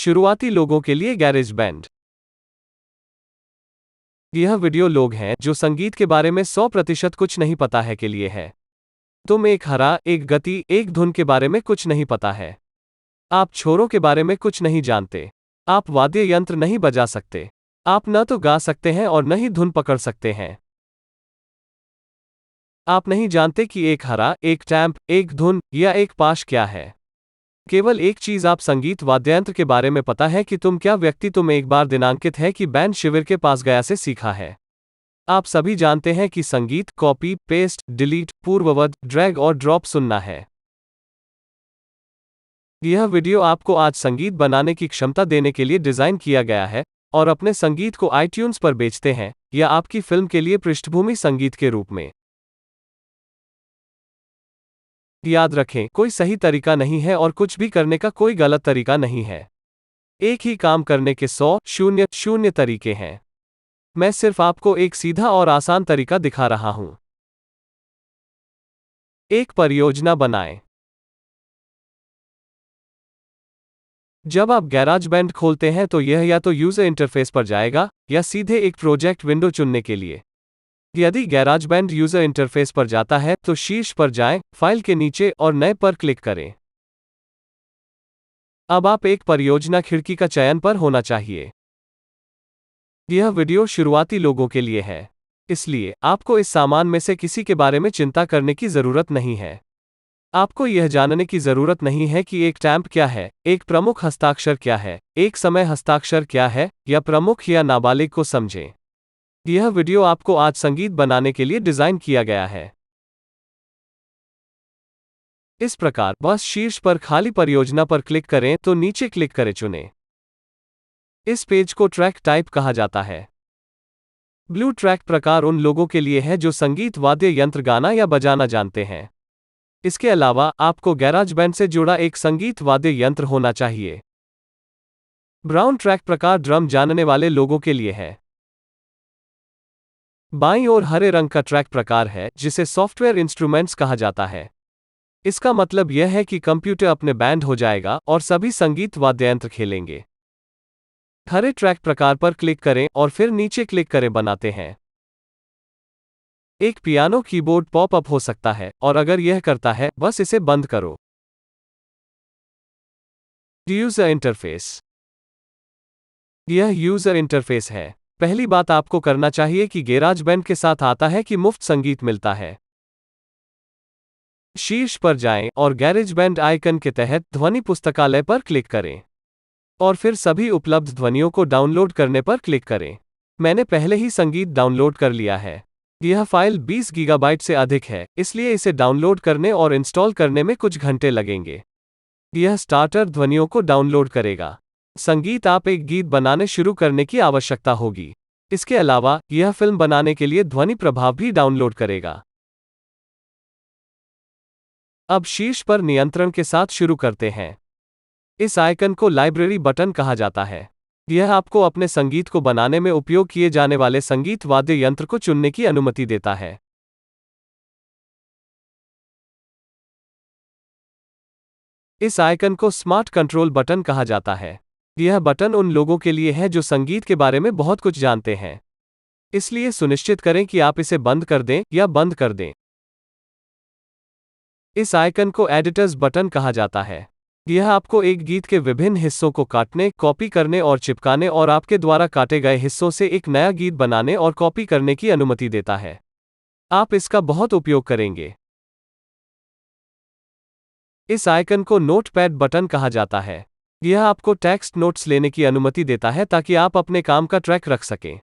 शुरुआती लोगों के लिए गैरेज बैंड। यह वीडियो लोग हैं जो संगीत के बारे में 100% कुछ नहीं पता है के लिए है। तुम एक हरा, एक गति, एक धुन के बारे में कुछ नहीं पता है। आप छोरों के बारे में कुछ नहीं जानते। आप वाद्य यंत्र नहीं बजा सकते। आप न तो गा सकते हैं और न ही धुन पकड़ सकते हैं। आप नहीं जानते कि एक हरा, एक टैम्प, एक धुन या एक पाश क्या है। केवल एक चीज आप संगीत वाद्ययंत्र के बारे में पता है कि तुम क्या व्यक्ति तुम एक बार दिनांकित है कि बैंड शिविर के पास गया से सीखा है। आप सभी जानते हैं कि संगीत कॉपी, पेस्ट, डिलीट, पूर्ववत, ड्रैग और ड्रॉप सुनना है। यह वीडियो आपको आज संगीत बनाने की क्षमता देने के लिए डिजाइन किया गया है और अपने संगीत को आईट्यून्स पर बेचते हैं या आपकी फिल्म के लिए पृष्ठभूमि संगीत के रूप में। याद रखें, कोई सही तरीका नहीं है और कुछ भी करने का कोई गलत तरीका नहीं है। एक ही काम करने के 100 तरीके हैं। मैं सिर्फ आपको एक सीधा और आसान तरीका दिखा रहा हूं। एक परियोजना बनाएं। जब आप गैराजबैंड खोलते हैं तो यह या तो यूजर इंटरफेस पर जाएगा या सीधे एक प्रोजेक्ट विंडो चुनने के लिए। यदि गैराजबैंड यूजर इंटरफेस पर जाता है तो शीर्ष पर जाएं, फाइल के नीचे और नए पर क्लिक करें। अब आप एक परियोजना खिड़की का चयन पर होना चाहिए। यह वीडियो शुरुआती लोगों के लिए है, इसलिए आपको इस सामान में से किसी के बारे में चिंता करने की जरूरत नहीं है। आपको यह जानने की जरूरत नहीं है कि एक टैम्प क्या है, एक प्रमुख हस्ताक्षर क्या है, एक समय हस्ताक्षर क्या है, या प्रमुख या नाबालिग को समझें। यह वीडियो आपको आज संगीत बनाने के लिए डिजाइन किया गया है। इस प्रकार बस शीर्ष पर खाली परियोजना पर क्लिक करें तो नीचे क्लिक करें चुनें। इस पेज को ट्रैक टाइप कहा जाता है। ब्लू ट्रैक प्रकार उन लोगों के लिए है जो संगीत वाद्य यंत्र गाना या बजाना जानते हैं। इसके अलावा आपको गैराजबैंड से जुड़ा एक संगीत वाद्य यंत्र होना चाहिए। ब्राउन ट्रैक प्रकार ड्रम जानने वाले लोगों के लिए है। बाईं ओर हरे रंग का ट्रैक प्रकार है जिसे सॉफ्टवेयर इंस्ट्रूमेंट्स कहा जाता है। इसका मतलब यह है कि कंप्यूटर अपने बैंड हो जाएगा और सभी संगीत वाद्ययंत्र खेलेंगे। हरे ट्रैक प्रकार पर क्लिक करें और फिर नीचे क्लिक करें बनाते हैं। एक पियानो कीबोर्ड पॉप-अप हो सकता है और अगर यह करता है, बस इसे बंद करो। User interface. यह यूजर इंटरफेस है। पहली बात आपको करना चाहिए कि गैराजबैंड के साथ आता है कि मुफ्त संगीत मिलता है। शीर्ष पर जाएं और गैरेजबैंड आइकन के तहत ध्वनि पुस्तकालय पर क्लिक करें और फिर सभी उपलब्ध ध्वनियों को डाउनलोड करने पर क्लिक करें। मैंने पहले ही संगीत डाउनलोड कर लिया है। यह फाइल 20 गीगाबाइट से अधिक है, इसलिए इसे डाउनलोड करने और इंस्टॉल करने में कुछ घंटे लगेंगे। यह स्टार्टर ध्वनियों को डाउनलोड करेगा। संगीत आप एक गीत बनाने शुरू करने की आवश्यकता होगी। इसके अलावा यह फिल्म बनाने के लिए ध्वनि प्रभाव भी डाउनलोड करेगा। अब शीर्ष पर नियंत्रण के साथ शुरू करते हैं। इस आइकन को लाइब्रेरी बटन कहा जाता है। यह आपको अपने संगीत को बनाने में उपयोग किए जाने वाले संगीत वाद्य यंत्र को चुनने की अनुमति देता है। इस आइकन को स्मार्ट कंट्रोल बटन कहा जाता है। यह बटन उन लोगों के लिए है जो संगीत के बारे में बहुत कुछ जानते हैं। इसलिए सुनिश्चित करें कि आप इसे बंद कर दें या बंद कर दें। इस आइकन को एडिटर्स बटन कहा जाता है। यह आपको एक गीत के विभिन्न हिस्सों को काटने, कॉपी करने और चिपकाने और आपके द्वारा काटे गए हिस्सों से एक नया गीत बनाने और कॉपी करने की अनुमति देता है। आप इसका बहुत उपयोग करेंगे। इस आइकन को नोटपैड बटन कहा जाता है। यह आपको टेक्स्ट नोट्स लेने की अनुमति देता है ताकि आप अपने काम का ट्रैक रख सकें।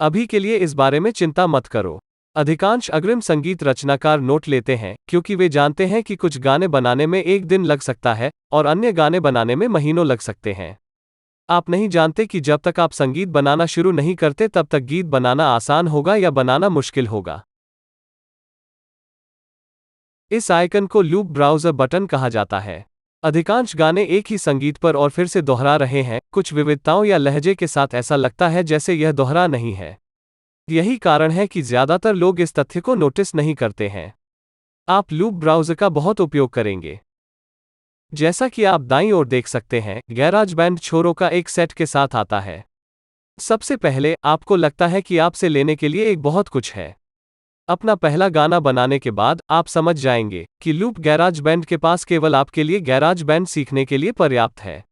अभी के लिए इस बारे में चिंता मत करो। अधिकांश अग्रिम संगीत रचनाकार नोट लेते हैं क्योंकि वे जानते हैं कि कुछ गाने बनाने में एक दिन लग सकता है और अन्य गाने बनाने में महीनों लग सकते हैं। आप नहीं जानते कि जब तक आप संगीत बनाना शुरू नहीं करते तब तक गीत बनाना आसान होगा या बनाना मुश्किल होगा। इस आइकन को लूप ब्राउज़र बटन कहा जाता है। अधिकांश गाने एक ही संगीत पर और फिर से दोहरा रहे हैं, कुछ विविधताओं या लहजे के साथ ऐसा लगता है जैसे यह दोहरा नहीं है। यही कारण है कि ज्यादातर लोग इस तथ्य को नोटिस नहीं करते हैं। आप लूप ब्राउज़र का बहुत उपयोग करेंगे। जैसा कि आप दाईं ओर देख सकते हैं, गैराज बैंड छोरों का एक सेट के साथ आता है। सबसे पहले, आपको लगता है कि आपसे लेने के लिए एक बहुत कुछ है। अपना पहला गाना बनाने के बाद, आप समझ जाएंगे कि लूप गैराज बैंड के पास केवल आपके लिए गैराज बैंड सीखने के लिए पर्याप्त है।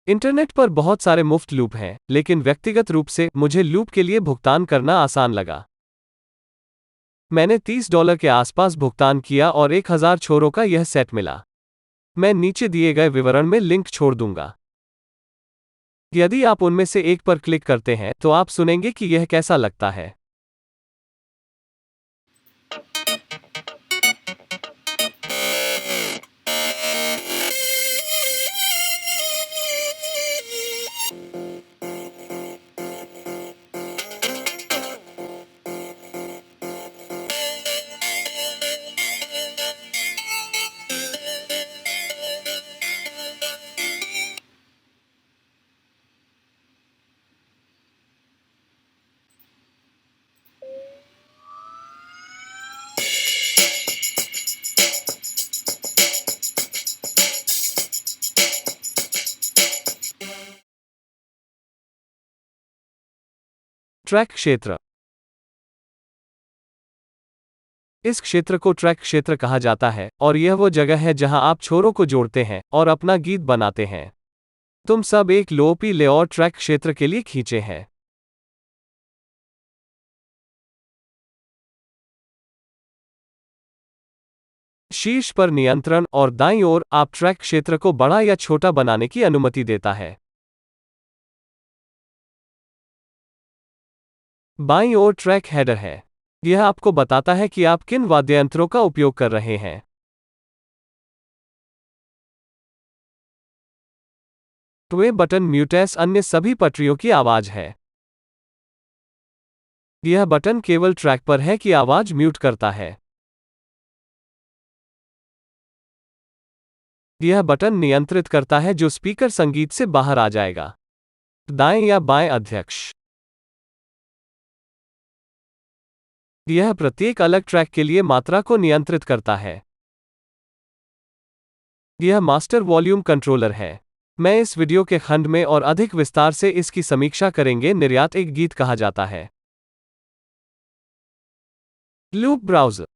इंटरनेट पर बहुत सारे मुफ्त लूप हैं, लेकिन व्यक्तिगत रूप से मुझे लूप के लिए भुगतान करना आसान लगा। मैंने $30 के आसपास भुगतान किया और 1000 छोरों का यह सेट मिला। मैं नीचे दिए गए विवरण में लिंक छोड़ दूंगा। यदि आप उनमें से एक पर क्लिक करते हैं तो आप सुनेंगे कि यह कैसा लगता है। ट्रैक क्षेत्र। इस क्षेत्र को ट्रैक क्षेत्र कहा जाता है और यह वो जगह है जहां आप छोरों को जोड़ते हैं और अपना गीत बनाते हैं। तुम सब एक लोपी लेआउट ट्रैक क्षेत्र के लिए खींचे हैं। शीर्ष पर नियंत्रण और दाईं ओर आप ट्रैक क्षेत्र को बड़ा या छोटा बनाने की अनुमति देता है। बाईं ओर ट्रैक हेडर है। यह आपको बताता है कि आप किन वाद्ययंत्रों का उपयोग कर रहे हैं। ट्वे बटन म्यूटेस अन्य सभी पटरियों की आवाज है। यह बटन केवल ट्रैक पर है कि आवाज म्यूट करता है। यह बटन नियंत्रित करता है जो स्पीकर संगीत से बाहर आ जाएगा। दाएं या बाएं अध्यक्ष। यह प्रत्येक अलग ट्रैक के लिए मात्रा को नियंत्रित करता है। यह मास्टर वॉल्यूम कंट्रोलर है। मैं इस वीडियो के खंड में और अधिक विस्तार से इसकी समीक्षा करेंगे। निर्यात एक गीत कहा जाता है। Loop browser.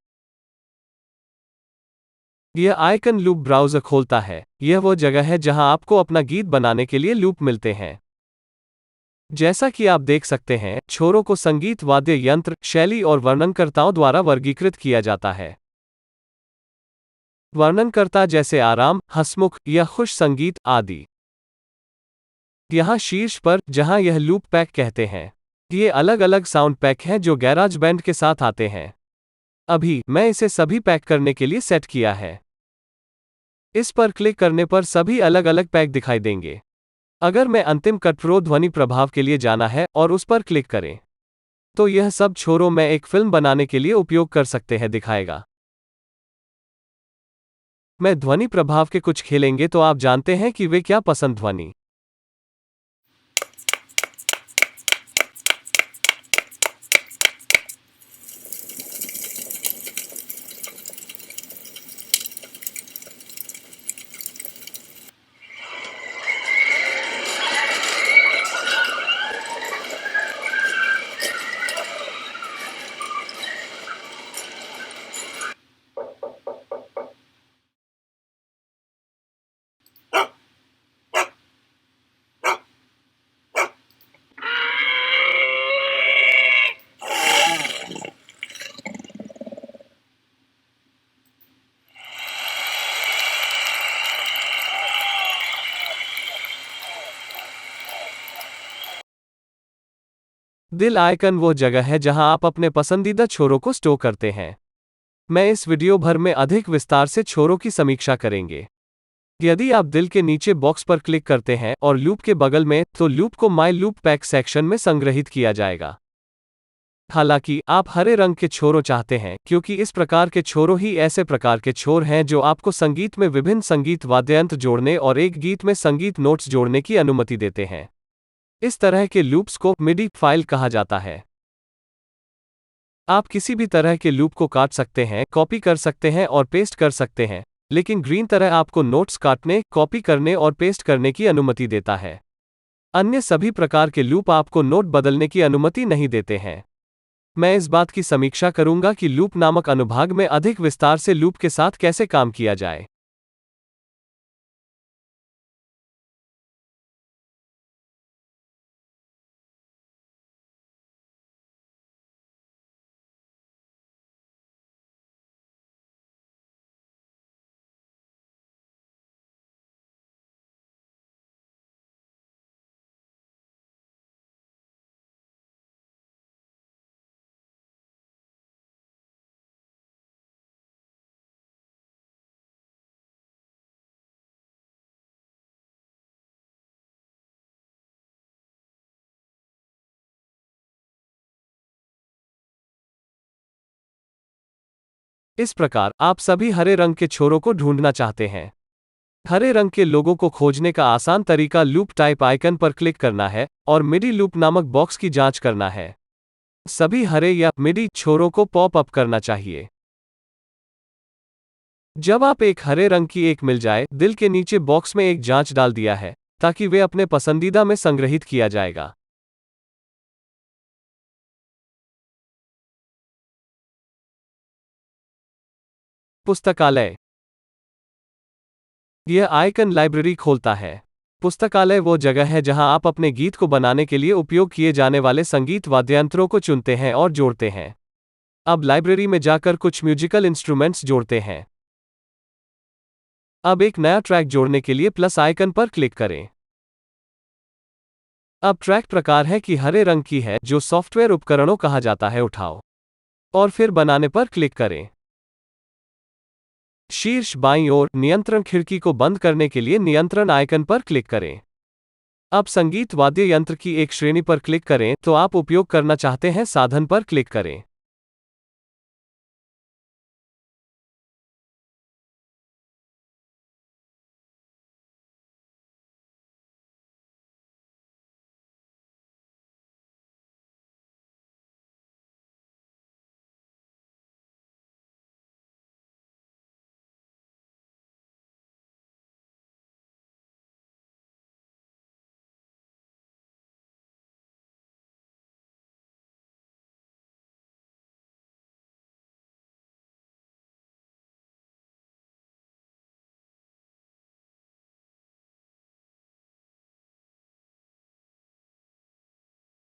यह आइकन लूप ब्राउज़र खोलता है। यह वो जगह है जहां आपको अपना गीत बनाने के लिए लूप मिलते हैं। जैसा कि आप देख सकते हैं, छोरों को संगीत वाद्य यंत्र, शैली और वर्णनकर्ताओं द्वारा वर्गीकृत किया जाता है। वर्णनकर्ता जैसे आराम, हंसमुख या खुश संगीत आदि। यहाँ शीर्ष पर, जहाँ यह लूप पैक कहते हैं, ये अलग अलग साउंड पैक हैं जो गैराज बैंड के साथ आते हैं। अभी मैं इसे सभी पैक करने के लिए सेट किया है। इस पर क्लिक करने पर सभी अलग अलग पैक दिखाई देंगे। अगर मैं अंतिम कट प्रो ध्वनि प्रभाव के लिए जाना है और उस पर क्लिक करें, तो यह सब छोरों मैं एक फिल्म बनाने के लिए उपयोग कर सकते हैं दिखाएगा। मैं ध्वनि प्रभाव के कुछ खेलेंगे तो आप जानते हैं कि वे क्या पसंद ध्वनि। दिल आइकन वो जगह है जहां आप अपने पसंदीदा छोरों को स्टोर करते हैं। मैं इस वीडियो भर में अधिक विस्तार से छोरों की समीक्षा करेंगे। यदि आप दिल के नीचे बॉक्स पर क्लिक करते हैं और लूप के बगल में, तो लूप को माय लूप पैक सेक्शन में संग्रहित किया जाएगा। हालांकि आप हरे रंग के छोरों चाहते हैं, क्योंकि इस प्रकार के छोरों ही ऐसे प्रकार के छोर हैं जो आपको संगीत में विभिन्न संगीत वाद्ययंत्र जोड़ने और एक गीत में संगीत नोट्स जोड़ने की अनुमति देते हैं। इस तरह के लूप्स को मिडी फाइल कहा जाता है। आप किसी भी तरह के लूप को काट सकते हैं, कॉपी कर सकते हैं और पेस्ट कर सकते हैं। लेकिन ग्रीन तरह आपको नोट्स काटने, कॉपी करने और पेस्ट करने की अनुमति देता है। अन्य सभी प्रकार के लूप आपको नोट बदलने की अनुमति नहीं देते हैं। मैं इस बात की समीक्षा करूंगा कि लूप नामक अनुभाग में अधिक विस्तार से लूप के साथ कैसे काम किया जाए। इस प्रकार आप सभी हरे रंग के छोरों को ढूंढना चाहते हैं। हरे रंग के लोगों को खोजने का आसान तरीका लूप टाइप आइकन पर क्लिक करना है और मिडी लूप नामक बॉक्स की जांच करना है। सभी हरे या मिडी छोरों को पॉप अप करना चाहिए। जब आप एक हरे रंग की एक मिल जाए, दिल के नीचे बॉक्स में एक जांच डाल दिया है, ताकि वे अपने पसंदीदा में संग्रहित किया जाएगा। पुस्तकालय। यह आइकन लाइब्रेरी खोलता है। पुस्तकालय वो जगह है जहां आप अपने गीत को बनाने के लिए उपयोग किए जाने वाले संगीत वाद्ययंत्रों को चुनते हैं और जोड़ते हैं। अब लाइब्रेरी में जाकर कुछ म्यूजिकल इंस्ट्रूमेंट्स जोड़ते हैं। अब एक नया ट्रैक जोड़ने के लिए प्लस आइकन पर क्लिक करें। अब ट्रैक प्रकार है कि हरे रंग की है, जो सॉफ्टवेयर उपकरणों कहा जाता है, उठाओ और फिर बनाने पर क्लिक करें। शीर्ष बाईं ओर नियंत्रण खिड़की को बंद करने के लिए नियंत्रण आइकन पर क्लिक करें। अब संगीत वाद्य यंत्र की एक श्रेणी पर क्लिक करें तो आप उपयोग करना चाहते हैं साधन पर क्लिक करें।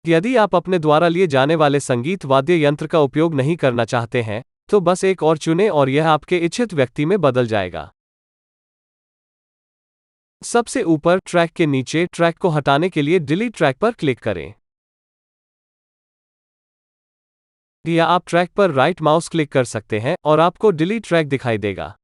यदि आप अपने द्वारा लिए जाने वाले संगीत वाद्य यंत्र का उपयोग नहीं करना चाहते हैं, तो बस एक और चुनें और यह आपके इच्छित व्यक्ति में बदल जाएगा। सबसे ऊपर ट्रैक के नीचे ट्रैक को हटाने के लिए डिलीट ट्रैक पर क्लिक करें। या आप ट्रैक पर राइट माउस क्लिक कर सकते हैं और आपको डिलीट ट्रैक दिखाई देगा।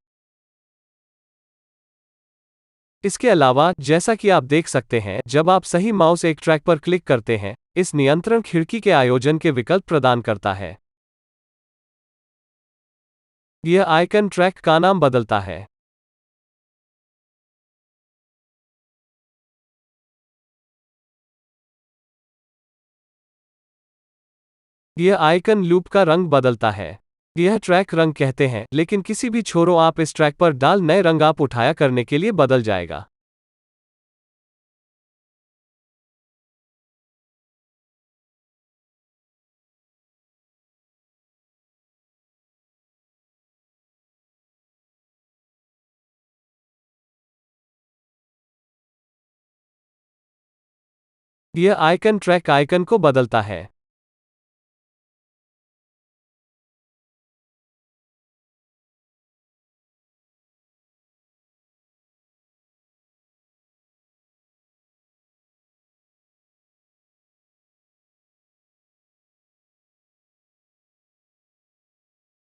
इसके अलावा, जैसा कि आप देख सकते हैं, जब आप सही माउस एक ट्रैक पर क्लिक करते हैं, इस नियंत्रण खिड़की के आयोजन के विकल्प प्रदान करता है। यह आइकन ट्रैक का नाम बदलता है। यह आइकन लूप का रंग बदलता है। यह ट्रैक रंग कहते हैं, लेकिन किसी भी छोरों आप इस ट्रैक पर डाल नए रंग आप उठाया करने के लिए बदल जाएगा। यह आइकन ट्रैक आइकन को बदलता है।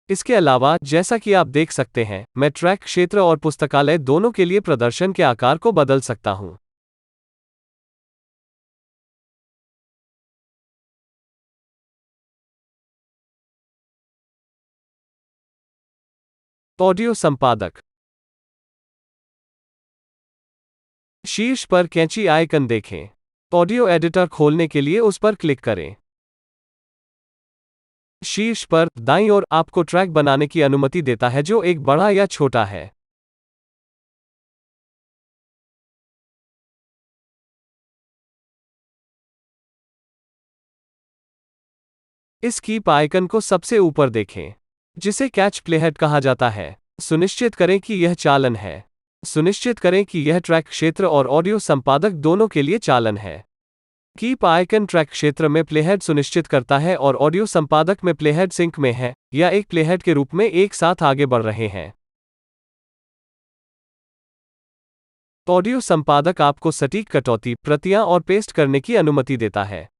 इसके अलावा, जैसा कि आप देख सकते हैं, मैं ट्रैक क्षेत्र और पुस्तकालय दोनों के लिए प्रदर्शन के आकार को बदल सकता हूं। ऑडियो संपादक। शीर्ष पर कैंची आइकन देखें। ऑडियो एडिटर खोलने के लिए उस पर क्लिक करें। शीर्ष पर दाईं ओर आपको ट्रैक बनाने की अनुमति देता है, जो एक बड़ा या छोटा है। इस कीप आइकन को सबसे ऊपर देखें, जिसे कैच प्लेहेड कहा जाता है। सुनिश्चित करें कि यह चालन है। सुनिश्चित करें कि यह ट्रैक क्षेत्र और ऑडियो संपादक दोनों के लिए चालन है। कीप आइकन ट्रैक क्षेत्र में प्लेहेड सुनिश्चित करता है और ऑडियो संपादक में प्लेहेड सिंक में है या एक प्लेहेड के रूप में एक साथ आगे बढ़ रहे हैं। ऑडियो संपादक आपको सटीक कटौती, प्रतियां और पेस्ट करने की अनुमति देता है।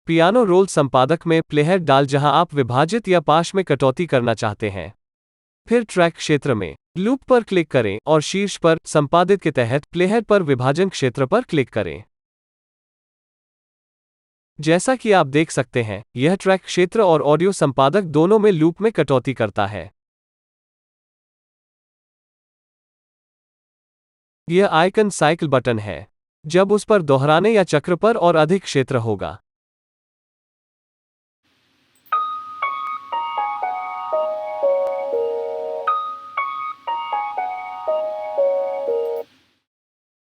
पियानो रोल संपादक में प्लेहेड डाल जहां आप विभाजित या पाश में कटौती करना चाहते हैं। फिर ट्रैक क्षेत्र में लूप पर क्लिक करें और शीर्ष पर संपादित के तहत प्लेहेड पर विभाजन क्षेत्र पर क्लिक करें। जैसा कि आप देख सकते हैं, यह ट्रैक क्षेत्र और ऑडियो संपादक दोनों में लूप में कटौती करता है। यह आइकन साइकिल बटन है, जब उस पर दोहराने या चक्र पर और अधिक क्षेत्र होगा।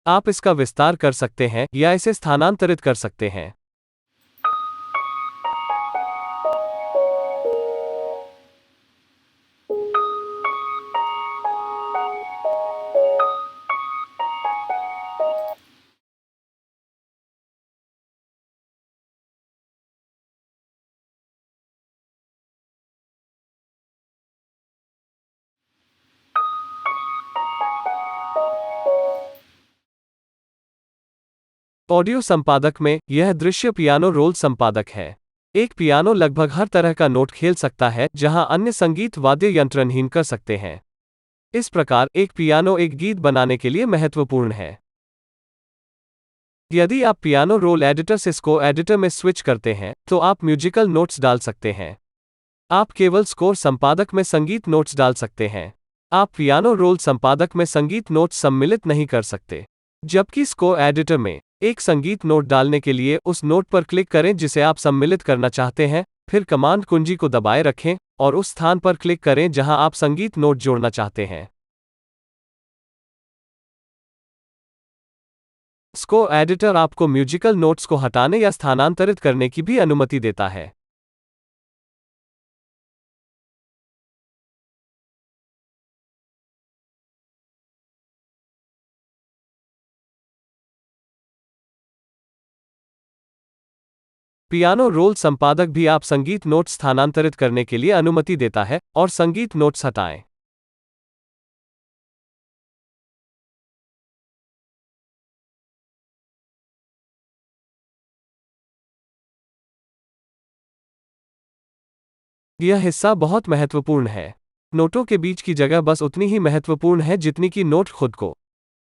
आप इसका विस्तार कर सकते हैं या इसे स्थानांतरित कर सकते हैं। ऑडियो संपादक में यह दृश्य पियानो रोल संपादक है। एक पियानो लगभग हर तरह का नोट खेल सकता है जहां अन्य संगीत वाद्य यंत्र नहीं कर सकते हैं। इस प्रकार एक पियानो एक गीत बनाने के लिए महत्वपूर्ण है। यदि आप पियानो रोल एडिटर से स्कोर एडिटर में स्विच करते हैं, तो आप म्यूजिकल नोट्स डाल सकते हैं। आप केवल स्कोर संपादक में संगीत नोट्स डाल सकते हैं। आप पियानो रोल संपादक में संगीत नोट्स सम्मिलित नहीं कर सकते। जबकि स्कोर एडिटर में एक संगीत नोट डालने के लिए उस नोट पर क्लिक करें जिसे आप सम्मिलित करना चाहते हैं, फिर कमांड कुंजी को दबाए रखें और उस स्थान पर क्लिक करें जहां आप संगीत नोट जोड़ना चाहते हैं। स्कोर एडिटर आपको म्यूजिकल नोट्स को हटाने या स्थानांतरित करने की भी अनुमति देता है। पियानो रोल संपादक भी आप संगीत नोट्स स्थानांतरित करने के लिए अनुमति देता है और संगीत नोट्स हटाएं। यह हिस्सा बहुत महत्वपूर्ण है। नोटों के बीच की जगह बस उतनी ही महत्वपूर्ण है जितनी कि नोट खुद को।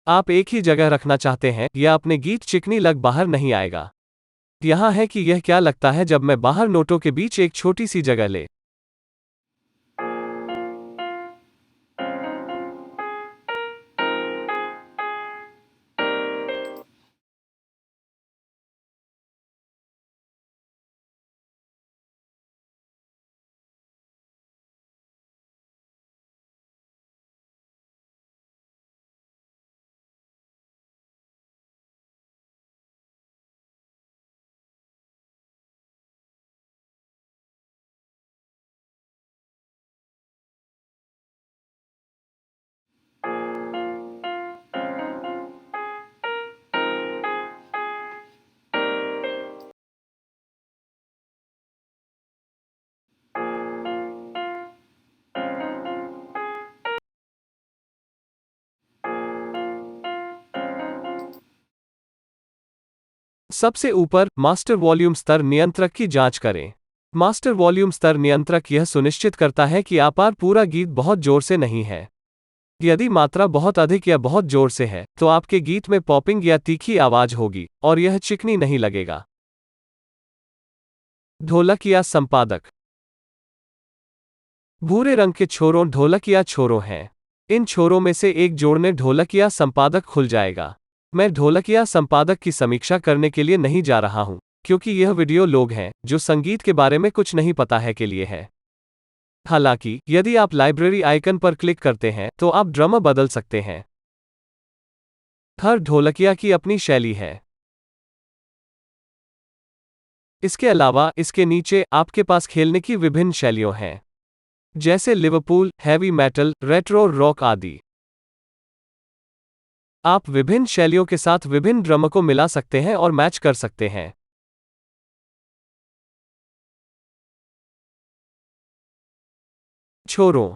आप एक ही जगह रखना चाहते हैं या अपने गीत चिकनी लग बाहर नहीं आएगा। यहाँ है कि यह क्या लगता है जब मैं बाहर नोटों के बीच एक छोटी सी जगह ले। सबसे ऊपर मास्टर वॉल्यूम स्तर नियंत्रक की जांच करें। मास्टर वॉल्यूम स्तर नियंत्रक यह सुनिश्चित करता है कि आपार पूरा गीत बहुत जोर से नहीं है। यदि मात्रा बहुत अधिक या बहुत जोर से है, तो आपके गीत में पॉपिंग या तीखी आवाज होगी और यह चिकनी नहीं लगेगा। ढोलक या संपादक। भूरे रंग के छोरों ढोलक या छोरों हैं। इन छोरों में से एक जोड़ने ढोलक या संपादक खुल जाएगा। मैं ढोलक या संपादक की समीक्षा करने के लिए नहीं जा रहा हूं, क्योंकि यह वीडियो लोग हैं जो संगीत के बारे में कुछ नहीं पता है के लिए है। हालांकि, यदि आप लाइब्रेरी आइकन पर क्लिक करते हैं तो आप ड्रमर बदल सकते हैं। हर ढोलकिया की अपनी शैली है। इसके अलावा इसके नीचे आपके पास खेलने की विभिन्न शैलियों हैं, जैसे Liverpool, heavy metal, retro rock आदि। आप विभिन्न शैलियों के साथ विभिन्न ड्रम को मिला सकते हैं और मैच कर सकते हैं। छोरों।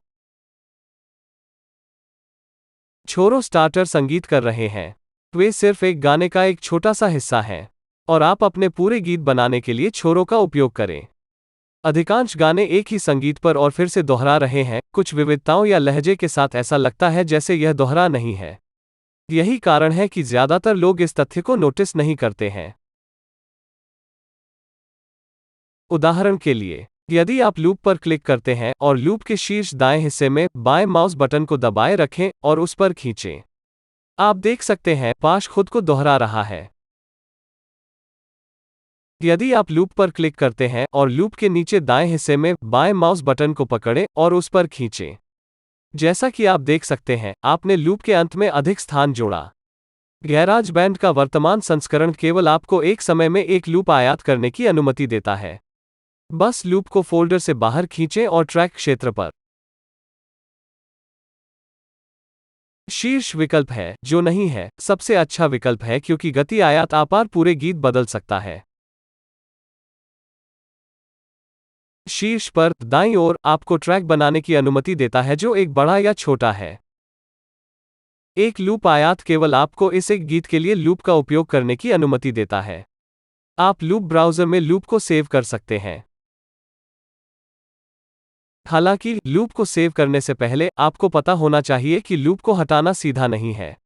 छोरों स्टार्टर संगीत कर रहे हैं। वे सिर्फ एक गाने का एक छोटा सा हिस्सा हैं, और आप अपने पूरे गीत बनाने के लिए छोरों का उपयोग करें। अधिकांश गाने एक ही संगीत पर और फिर से दोहरा रहे हैं, कुछ विविधताओं या लहजे के साथ ऐसा लगता है जैसे यह दोहरा नहीं है। यही कारण है कि ज्यादातर लोग इस तथ्य को नोटिस नहीं करते हैं। उदाहरण के लिए, यदि आप लूप पर क्लिक करते हैं और लूप के शीर्ष दाएं हिस्से में बाएं माउस बटन को दबाए रखें और उस पर खींचें, आप देख सकते हैं पाश खुद को दोहरा रहा है। यदि आप लूप पर क्लिक करते हैं और लूप के नीचे दाएं हिस्से में बाएं माउस बटन को पकड़ें और उस पर खींचें, जैसा कि आप देख सकते हैं, आपने लूप के अंत में अधिक स्थान जोड़ा। गैराज बैंड का वर्तमान संस्करण केवल आपको एक समय में एक लूप आयात करने की अनुमति देता है। बस लूप को फोल्डर से बाहर खींचें और ट्रैक क्षेत्र पर शीर्ष विकल्प है, जो नहीं है, सबसे अच्छा विकल्प है क्योंकि गति आयात आपार पूरे गीत बदल सकता है। शीर्ष पर दाईं ओर आपको ट्रैक बनाने की अनुमति देता है जो एक बड़ा या छोटा है। एक लूप आयात केवल आपको इस एक गीत के लिए लूप का उपयोग करने की अनुमति देता है। आप लूप ब्राउज़र में लूप को सेव कर सकते हैं। हालांकि, लूप को सेव करने से पहले आपको पता होना चाहिए कि लूप को हटाना सीधा नहीं है।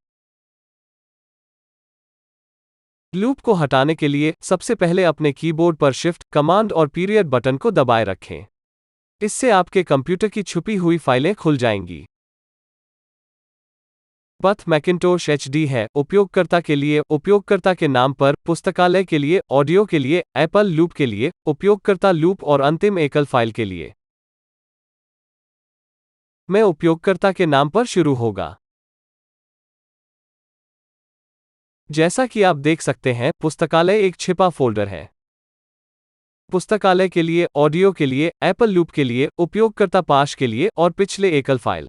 लूप को हटाने के लिए सबसे पहले अपने कीबोर्ड पर शिफ्ट, कमांड और पीरियड बटन को दबाए रखें। इससे आपके कंप्यूटर की छुपी हुई फाइलें खुल जाएंगी। पथ मैकिन्टोश एचडी है, उपयोगकर्ता के लिए, उपयोगकर्ता के नाम पर, पुस्तकालय के लिए, ऑडियो के लिए, एप्पल लूप के लिए, उपयोगकर्ता लूप और अंतिम एकल फाइल के लिए। मैं उपयोगकर्ता के नाम पर शुरू होगा। जैसा कि आप देख सकते हैं, पुस्तकालय एक छिपा फोल्डर है। पुस्तकालय के लिए, ऑडियो के लिए, एप्पल लूप के लिए, उपयोगकर्ता पाश के लिए और पिछले एकल फाइल।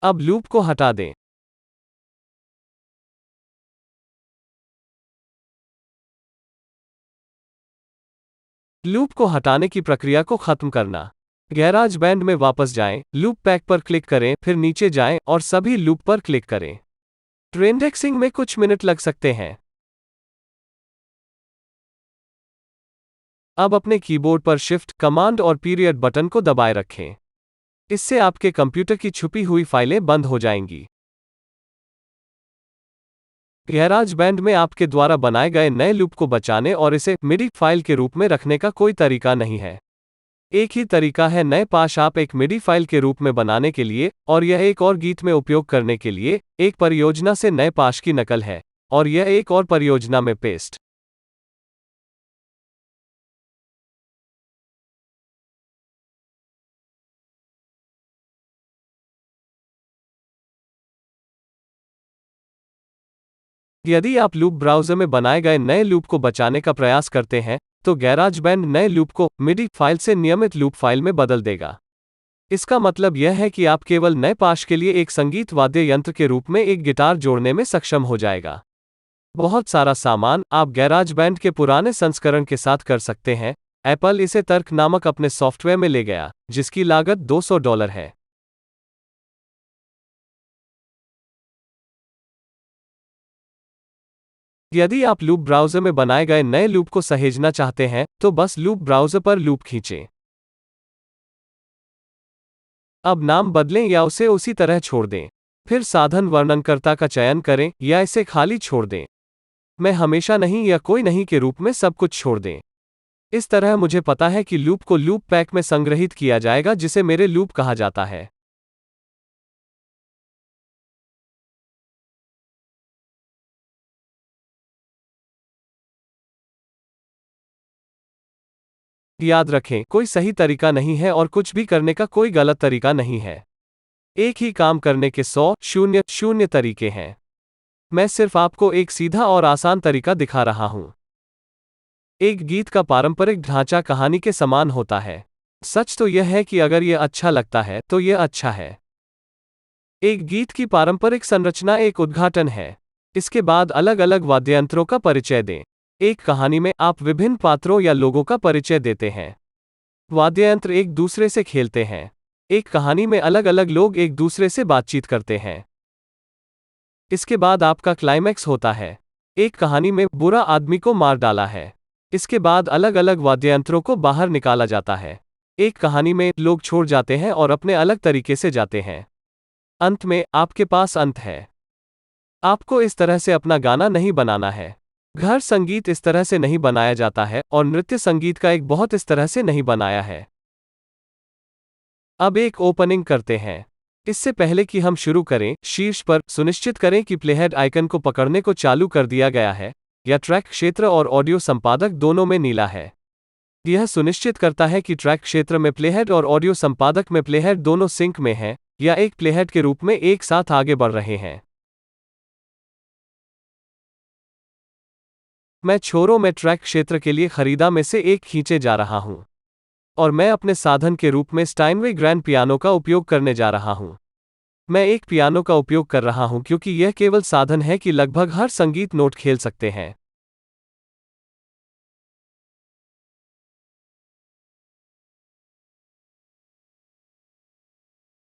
अब लूप को हटा दें। लूप को हटाने की प्रक्रिया को खत्म करना। गैराज बैंड में वापस जाएं, लूप पैक पर क्लिक करें, फिर नीचे जाएं और सभी लूप पर क्लिक करें। ट्रेंडेक्सिंग में कुछ मिनट लग सकते हैं। अब अपने कीबोर्ड पर शिफ्ट, कमांड और पीरियड बटन को दबाए रखें। इससे आपके कंप्यूटर की छुपी हुई फाइलें बंद हो जाएंगी। गैराज बैंड में आपके द्वारा बनाए गए नए लूप को बचाने और इसे मिडी फाइल के रूप में रखने का कोई तरीका नहीं है। एक ही तरीका है नए पाश आप एक मिडी फाइल के रूप में बनाने के लिए, और यह एक और गीत में उपयोग करने के लिए, एक परियोजना से नए पाश की नकल है, और यह एक और परियोजना में पेस्ट। यदि आप लूप ब्राउज़र में बनाए गए नए लूप को बचाने का प्रयास करते हैं, तो गैराज बैंड नए लूप को मिडी फाइल से नियमित लूप फाइल में बदल देगा। इसका मतलब यह है कि आप केवल नए पाश के लिए एक संगीत वाद्य यंत्र के रूप में एक गिटार जोड़ने में सक्षम हो जाएगा। बहुत सारा सामान आप गैराज बैंड के पुराने संस्करण के साथ कर सकते हैं। एप्पल इसे तर्क नामक अपने सॉफ्टवेयर में ले गया, जिसकी लागत $200 है। यदि आप लूप ब्राउज़र में बनाए गए नए लूप को सहेजना चाहते हैं, तो बस लूप ब्राउज़र पर लूप खींचें। अब नाम बदलें या उसे उसी तरह छोड़ दें। फिर साधन वर्णनकर्ता का चयन करें या इसे खाली छोड़ दें। मैं हमेशा नहीं या कोई नहीं के रूप में सब कुछ छोड़ दें। इस तरह मुझे पता है कि लूप को लूप पैक में संग्रहित किया जाएगा जिसे मेरे लूप कहा जाता है। याद रखें, कोई सही तरीका नहीं है और कुछ भी करने का कोई गलत तरीका नहीं है। एक ही काम करने के 100 तरीके हैं। मैं सिर्फ आपको एक सीधा और आसान तरीका दिखा रहा हूं। एक गीत का पारंपरिक ढांचा कहानी के समान होता है। सच तो यह है कि अगर यह अच्छा लगता है तो यह अच्छा है। एक गीत की पारंपरिक संरचना एक उद्घाटन है। इसके बाद अलग अलग वाद्ययंत्रों का परिचय दें। एक कहानी में आप विभिन्न पात्रों या लोगों का परिचय देते हैं। वाद्ययंत्र एक दूसरे से खेलते हैं। एक कहानी में अलग अलग लोग एक दूसरे से बातचीत करते हैं। इसके बाद आपका क्लाइमैक्स होता है। एक कहानी में बुरा आदमी को मार डाला है। इसके बाद अलग अलग वाद्ययंत्रों को बाहर निकाला जाता है। एक कहानी में लोग छोड़ जाते हैं और अपने अलग तरीके से जाते हैं। अंत में आपके पास अंत है। आपको इस तरह से अपना गाना नहीं बनाना है। घर संगीत इस तरह से नहीं बनाया जाता है और नृत्य संगीत का एक बहुत इस तरह से नहीं बनाया है। अब एक ओपनिंग करते हैं। इससे पहले कि हम शुरू करें, शीर्ष पर सुनिश्चित करें कि प्लेहेड आइकन को पकड़ने को चालू कर दिया गया है, या ट्रैक क्षेत्र और ऑडियो संपादक दोनों में नीला है। यह सुनिश्चित करता है कि ट्रैक क्षेत्र में प्लेहेड और ऑडियो संपादक में प्लेहेड दोनों सिंक में हैं, या एक प्लेहेड के रूप में एक साथ आगे बढ़ रहे हैं। मैं छोरों में ट्रैक क्षेत्र के लिए खरीदा में से एक खींचे जा रहा हूं। और मैं अपने साधन के रूप में स्टाइनवे ग्रैंड पियानो का उपयोग करने जा रहा हूं। मैं एक पियानो का उपयोग कर रहा हूं क्योंकि यह केवल साधन है कि लगभग हर संगीत नोट खेल सकते हैं।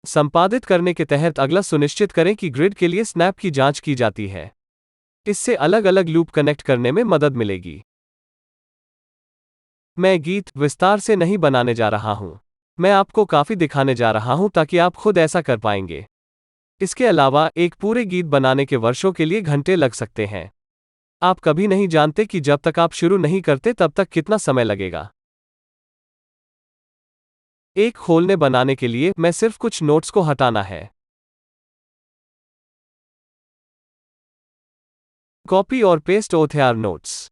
संपादित करने के तहत अगला सुनिश्चित करें कि ग्रिड के लिए स्नैप की जांच की जाती है। इससे अलग अलग लूप कनेक्ट करने में मदद मिलेगी। मैं गीत विस्तार से नहीं बनाने जा रहा हूं। मैं आपको काफी दिखाने जा रहा हूं ताकि आप खुद ऐसा कर पाएंगे। इसके अलावा एक पूरे गीत बनाने के वर्षों के लिए घंटे लग सकते हैं। आप कभी नहीं जानते कि जब तक आप शुरू नहीं करते तब तक कितना समय लगेगा। एक खोलने बनाने के लिए मैं सिर्फ कुछ नोट्स को हटाना है। कॉपी और पेस्ट ओथेआर नोट्स।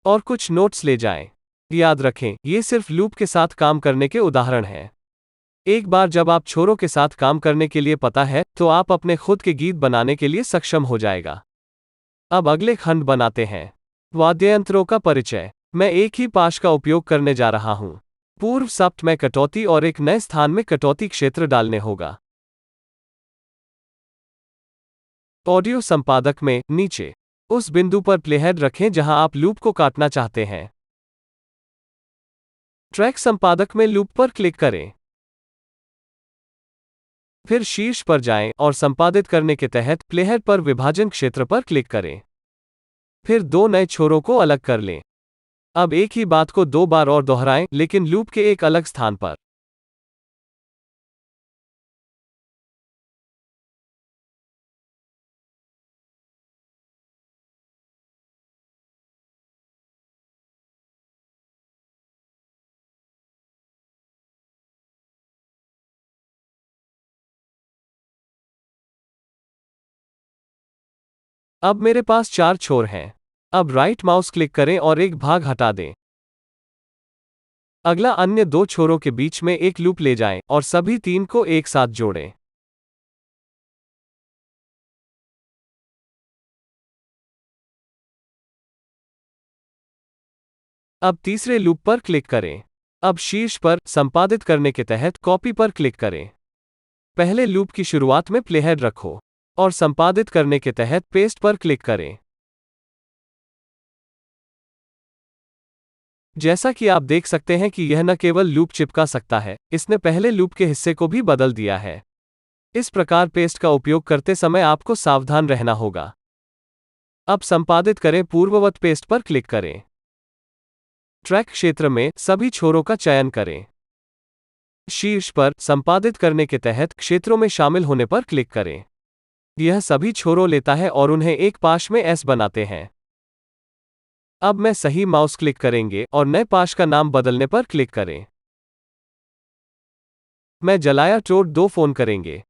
और कुछ नोट्स ले जाएं। याद रखें, ये सिर्फ लूप के साथ काम करने के उदाहरण हैं। एक बार जब आप छोरों के साथ काम करने के लिए पता है, तो आप अपने खुद के गीत बनाने के लिए सक्षम हो जाएगा। अब अगले खंड बनाते हैं। वाद्ययंत्रों का परिचय। मैं एक ही पाश का उपयोग करने जा रहा हूं। पूर्व सप्त में कटौती और एक नए स्थान में कटौती क्षेत्र डालने होगा। ऑडियो संपादक में नीचे उस बिंदु पर प्लेहेड रखें जहां आप लूप को काटना चाहते हैं। ट्रैक संपादक में लूप पर क्लिक करें। फिर शीर्ष पर जाएं और संपादित करने के तहत प्लेहेड पर विभाजन क्षेत्र पर क्लिक करें। फिर दो नए छोरों को अलग कर लें। अब एक ही बात को दो बार और दोहराएं, लेकिन लूप के एक अलग स्थान पर। अब मेरे पास 4 छोर हैं। अब राइट माउस क्लिक करें और एक भाग हटा दें। अगला अन्य दो छोरों के बीच में एक लूप ले जाएं और सभी तीन को एक साथ जोड़ें। अब तीसरे लूप पर क्लिक करें। अब शीर्ष पर संपादित करने के तहत कॉपी पर क्लिक करें। पहले लूप की शुरुआत में प्लेहेड रखो और संपादित करने के तहत पेस्ट पर क्लिक करें। जैसा कि आप देख सकते हैं कि यह न केवल लूप चिपका सकता है, इसने पहले लूप के हिस्से को भी बदल दिया है। इस प्रकार पेस्ट का उपयोग करते समय आपको सावधान रहना होगा। अब संपादित करें पूर्ववत पेस्ट पर क्लिक करें। ट्रैक क्षेत्र में सभी छोरों का चयन करें। शीर्ष पर संपादित करने के तहत क्षेत्रों में शामिल होने पर क्लिक करें। यह सभी छोरों लेता है और उन्हें एक पाश में एस बनाते हैं। अब मैं सही माउस क्लिक करेंगे और नए पाश का नाम बदलने पर क्लिक करें। मैं जलाया टोड 2 फोन करेंगे।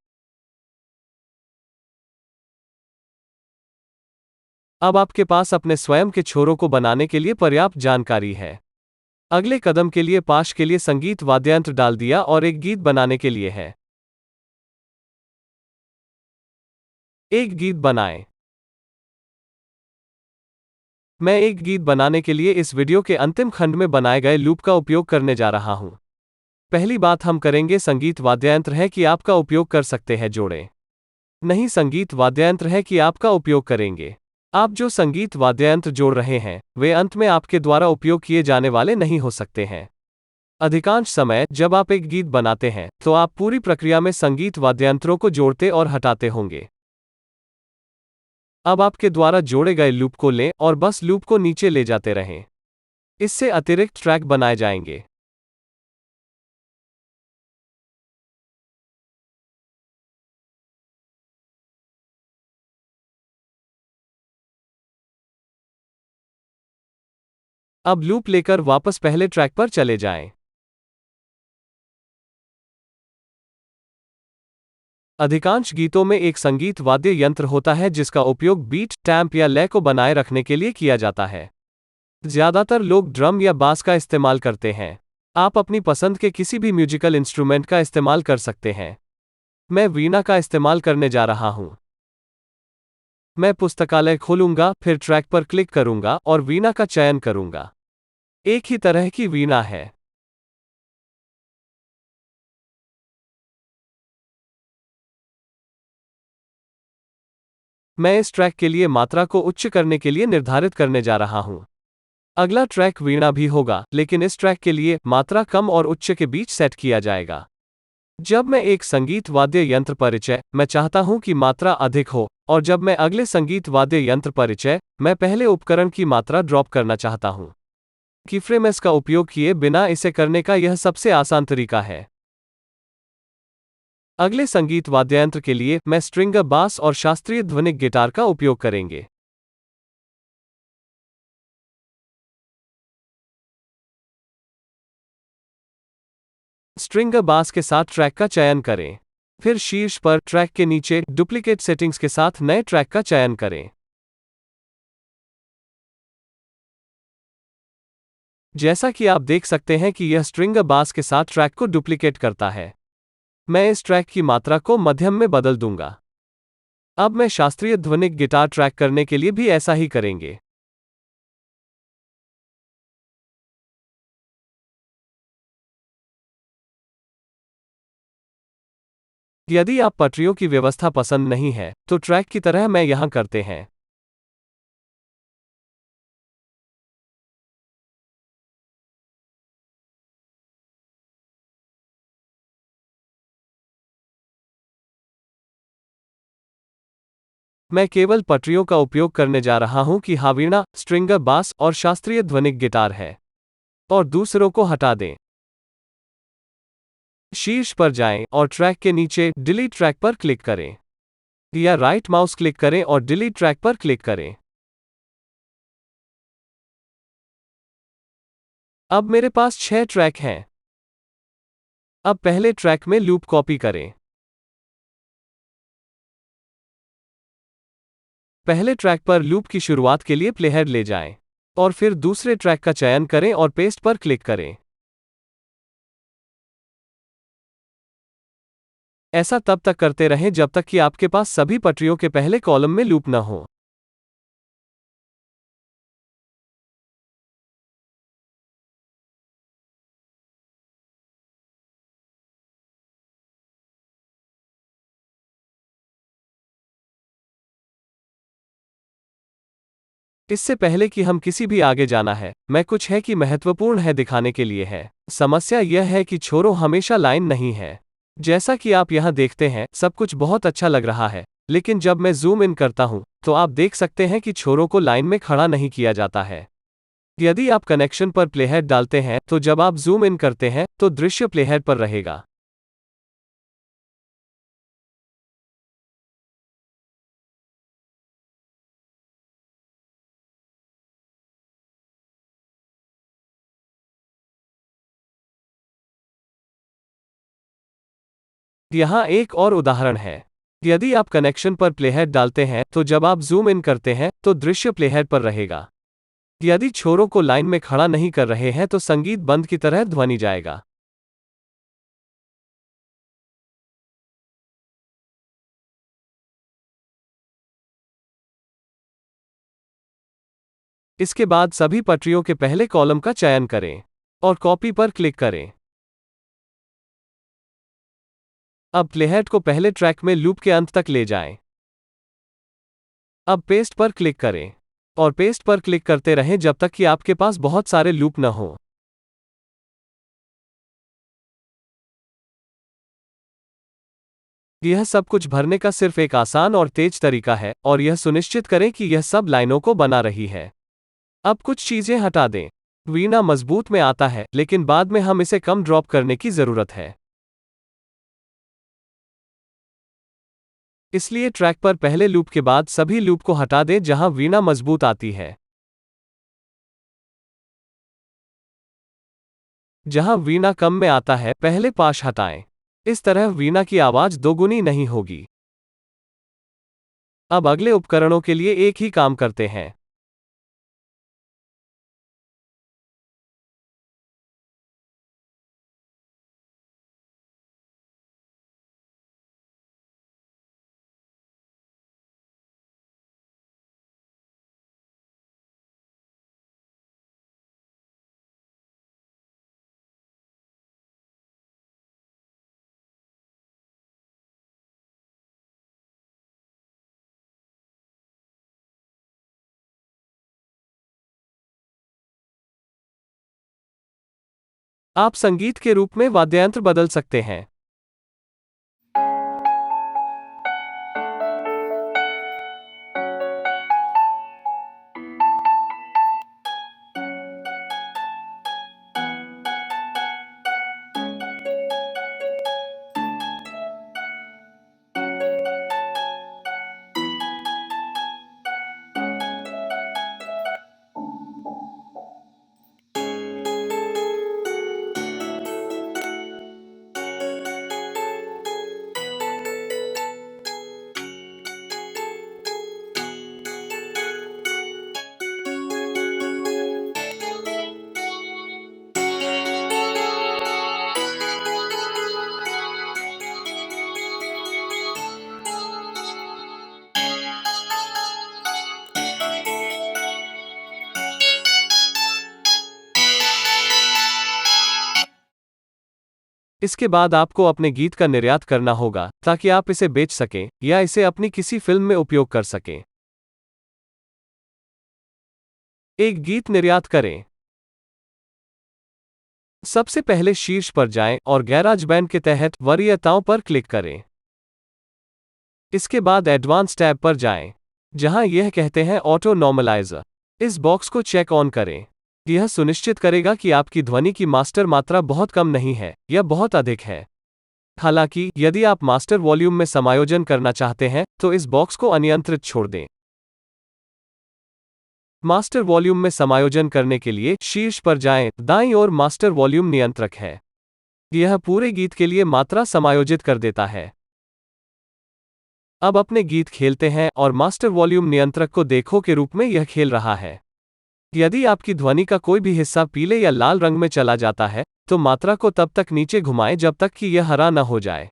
अब आपके पास अपने स्वयं के छोरों को बनाने के लिए पर्याप्त जानकारी है। अगले कदम के लिए पाश के लिए संगीत वाद्ययंत्र डाल दिया और एक गीत बनाने के लिए है। एक गीत बनाएं। मैं एक गीत बनाने के लिए इस वीडियो के अंतिम खंड में बनाए गए लूप का उपयोग करने जा रहा हूं। पहली बात हम करेंगे संगीत वाद्ययंत्र है कि आपका उपयोग कर सकते हैं जोड़ें। नहीं संगीत वाद्ययंत्र है कि आपका उपयोग करेंगे। आप जो संगीत वाद्ययंत्र जोड़ रहे हैं, वे अंत में आपके द्वारा उपयोग किए जाने वाले नहीं हो सकते हैं। अधिकांश समय जब आप एक गीत बनाते हैं, तो आप पूरी प्रक्रिया में संगीत वाद्ययंत्रों को जोड़ते और हटाते होंगे। अब आपके द्वारा जोड़े गए लूप को लें और बस लूप को नीचे ले जाते रहें। इससे अतिरिक्त ट्रैक बनाए जाएंगे। अब लूप लेकर वापस पहले ट्रैक पर चले जाएं। अधिकांश गीतों में एक संगीत वाद्य यंत्र होता है जिसका उपयोग बीट, टैम्प या लय को बनाए रखने के लिए किया जाता है। ज्यादातर लोग ड्रम या बास का इस्तेमाल करते हैं। आप अपनी पसंद के किसी भी म्यूजिकल इंस्ट्रूमेंट का इस्तेमाल कर सकते हैं। मैं वीणा का इस्तेमाल करने जा रहा हूं। मैं पुस्तकालय खोलूंगा, फिर ट्रैक पर क्लिक करूंगा और वीणा का चयन करूंगा। एक ही तरह की वीणा है। मैं इस ट्रैक के लिए मात्रा को उच्च करने के लिए निर्धारित करने जा रहा हूं। अगला ट्रैक वीणा भी होगा, लेकिन इस ट्रैक के लिए मात्रा कम और उच्च के बीच सेट किया जाएगा। जब मैं एक संगीत वाद्य यंत्र परिचय, मैं चाहता हूं कि मात्रा अधिक हो, और जब मैं अगले संगीत वाद्य यंत्र परिचय, मैं पहले उपकरण की मात्रा ड्रॉप करना चाहता हूं। कीफ्रेम्स का उपयोग किए बिना इसे करने का यह सबसे आसान तरीका है। अगले संगीत वाद्ययंत्र के लिए मैं स्ट्रिंग बास और शास्त्रीय ध्वनिक गिटार का उपयोग करेंगे। स्ट्रिंग बास के साथ ट्रैक का चयन करें। फिर शीर्ष पर ट्रैक के नीचे डुप्लीकेट सेटिंग्स के साथ नए ट्रैक का चयन करें। जैसा कि आप देख सकते हैं कि यह स्ट्रिंग बास के साथ ट्रैक को डुप्लीकेट करता है। मैं इस ट्रैक की मात्रा को मध्यम में बदल दूंगा। अब मैं शास्त्रीय ध्वनिक गिटार ट्रैक करने के लिए भी ऐसा ही करेंगे। यदि आप पटरियों की व्यवस्था पसंद नहीं है, तो ट्रैक की तरह मैं यहां करते हैं। मैं केवल पटरियों का उपयोग करने जा रहा हूं कि हावीणा, स्ट्रिंग बास और शास्त्रीय ध्वनिक गिटार है। और दूसरों को हटा दें। शीर्ष पर जाएं और ट्रैक के नीचे डिलीट ट्रैक पर क्लिक करें। या राइट माउस क्लिक करें और डिलीट ट्रैक पर क्लिक करें। अब मेरे पास 6 ट्रैक हैं। अब पहले ट्रैक में लूप कॉपी करें। पहले ट्रैक पर लूप की शुरुआत के लिए प्लेहेड ले जाएं। और फिर दूसरे ट्रैक का चयन करें और पेस्ट पर क्लिक करें। ऐसा तब तक करते रहें जब तक कि आपके पास सभी पटरियों के पहले कॉलम में लूप न हो। इससे पहले कि हम किसी भी आगे जाना है, मैं कुछ है कि महत्वपूर्ण है दिखाने के लिए है। समस्या यह है कि छोरों हमेशा लाइन नहीं है। जैसा कि आप यहाँ देखते हैं, सब कुछ बहुत अच्छा लग रहा है, लेकिन जब मैं जूम इन करता हूँ, तो आप देख सकते हैं कि छोरों को लाइन में खड़ा नहीं किया जाता है। यदि आप कनेक्शन पर प्लेहेड डालते हैं, तो जब आप जूम इन करते हैं, तो दृश्य प्लेहेड पर रहेगा। यहाँ एक और उदाहरण है। यदि आप कनेक्शन पर प्लेहेड डालते हैं, तो जब आप जूम इन करते हैं, तो दृश्य प्लेहेड पर रहेगा। यदि छोरों को लाइन में खड़ा नहीं कर रहे हैं, तो संगीत बंद की तरह ध्वनि जाएगा। इसके बाद सभी पटरियों के पहले कॉलम का चयन करें और कॉपी पर क्लिक करें। अब प्लेहेड को पहले ट्रैक में लूप के अंत तक ले जाएं। अब पेस्ट पर क्लिक करें और पेस्ट पर क्लिक करते रहें जब तक कि आपके पास बहुत सारे लूप न हो। यह सब कुछ भरने का सिर्फ एक आसान और तेज तरीका है, और यह सुनिश्चित करें कि यह सब लाइनों को बना रही है। अब कुछ चीजें हटा दें। वीणा मजबूत में आता है, लेकिन बाद में हम इसे कम ड्रॉप करने की जरूरत है। इसलिए ट्रैक पर पहले लूप के बाद सभी लूप को हटा दें जहां वीणा मजबूत आती है। जहां वीणा कम में आता है, पहले पाश हटाएं। इस तरह वीणा की आवाज दोगुनी नहीं होगी। अब अगले उपकरणों के लिए एक ही काम करते हैं। आप संगीत के रूप में वाद्ययंत्र बदल सकते हैं। इसके बाद आपको अपने गीत का निर्यात करना होगा, ताकि आप इसे बेच सकें या इसे अपनी किसी फिल्म में उपयोग कर सकें। एक गीत निर्यात करें। सबसे पहले शीर्ष पर जाएं और गैराज बैंड के तहत वरीयताओं पर क्लिक करें। इसके बाद एडवांस टैब पर जाएं, जहां यह कहते हैं ऑटो नॉर्मलाइजर। इस बॉक्स को चेक ऑन करें। यह सुनिश्चित करेगा कि आपकी ध्वनि की मास्टर मात्रा बहुत कम नहीं है या बहुत अधिक है। हालांकि, यदि आप मास्टर वॉल्यूम में समायोजन करना चाहते हैं, तो इस बॉक्स को अनियंत्रित छोड़ दें। मास्टर वॉल्यूम में समायोजन करने के लिए शीर्ष पर जाएं, दाईं ओर मास्टर वॉल्यूम नियंत्रक है। यह पूरे गीत के लिए मात्रा समायोजित कर देता है। अब अपने गीत खेलते हैं और मास्टर वॉल्यूम नियंत्रक को देखो के रूप में यह खेल रहा है। यदि आपकी ध्वनि का कोई भी हिस्सा पीले या लाल रंग में चला जाता है, तो मात्रा को तब तक नीचे घुमाएं जब तक कि यह हरा न हो जाए।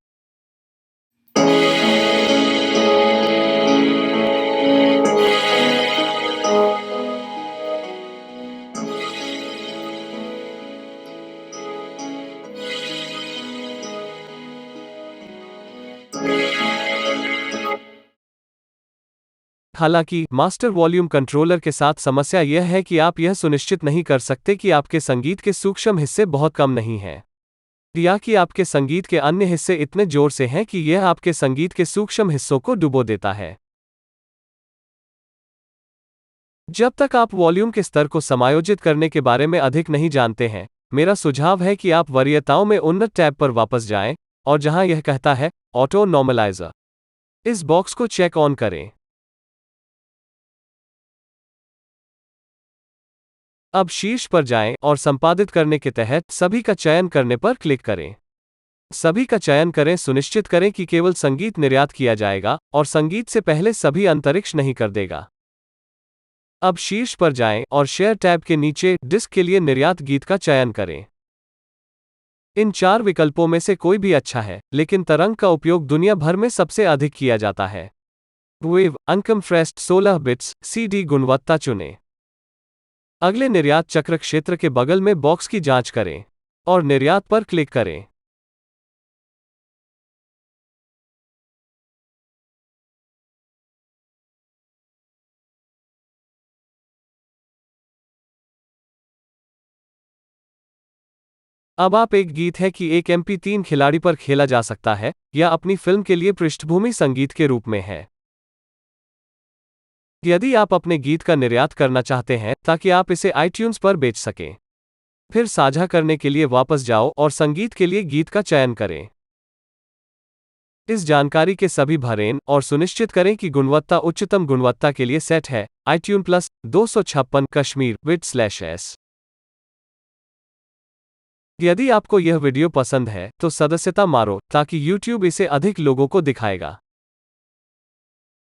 हालांकि मास्टर वॉल्यूम कंट्रोलर के साथ समस्या यह है कि आप यह सुनिश्चित नहीं कर सकते कि आपके संगीत के सूक्ष्म हिस्से बहुत कम नहीं हैं, या कि आपके संगीत के अन्य हिस्से इतने जोर से हैं कि यह आपके संगीत के सूक्ष्म हिस्सों को डुबो देता है। जब तक आप वॉल्यूम के स्तर को समायोजित करने के बारे में अधिक नहीं जानते हैं, मेरा सुझाव है कि आप वरीयताओं में उन्नत टैब पर वापस जाएं, और जहां यह कहता है ऑटो नॉर्मलाइजर, इस बॉक्स को चेक ऑन करें। अब शीर्ष पर जाएं और संपादित करने के तहत सभी का चयन करने पर क्लिक करें। सभी का चयन करें, सुनिश्चित करें कि केवल संगीत निर्यात किया जाएगा और संगीत से पहले सभी अंतरिक्ष नहीं कर देगा। अब शीर्ष पर जाएं और शेयर टैब के नीचे डिस्क के लिए निर्यात गीत का चयन करें। इन 4 विकल्पों में से कोई भी अच्छा है, लेकिन तरंग का उपयोग दुनिया भर में सबसे अधिक किया जाता है। वेव अनकम्प्रेस्ड 16 बिट्स सीडी गुणवत्ता चुनें। अगले निर्यात चक्र क्षेत्र के बगल में बॉक्स की जांच करें और निर्यात पर क्लिक करें। अब आप एक गीत है कि एक MP3 खिलाड़ी पर खेला जा सकता है, या अपनी फिल्म के लिए पृष्ठभूमि संगीत के रूप में है। यदि आप अपने गीत का निर्यात करना चाहते हैं ताकि आप इसे iTunes पर बेच सकें, फिर साझा करने के लिए वापस जाओ और संगीत के लिए गीत का चयन करें। इस जानकारी के सभी भरें और सुनिश्चित करें कि गुणवत्ता उच्चतम गुणवत्ता के लिए सेट है। iTunes प्लस 256 कश्मीर विद/s। यदि आपको यह वीडियो पसंद है तो सदस्यता मारो ताकि YouTube इसे अधिक लोगों को दिखाएगा।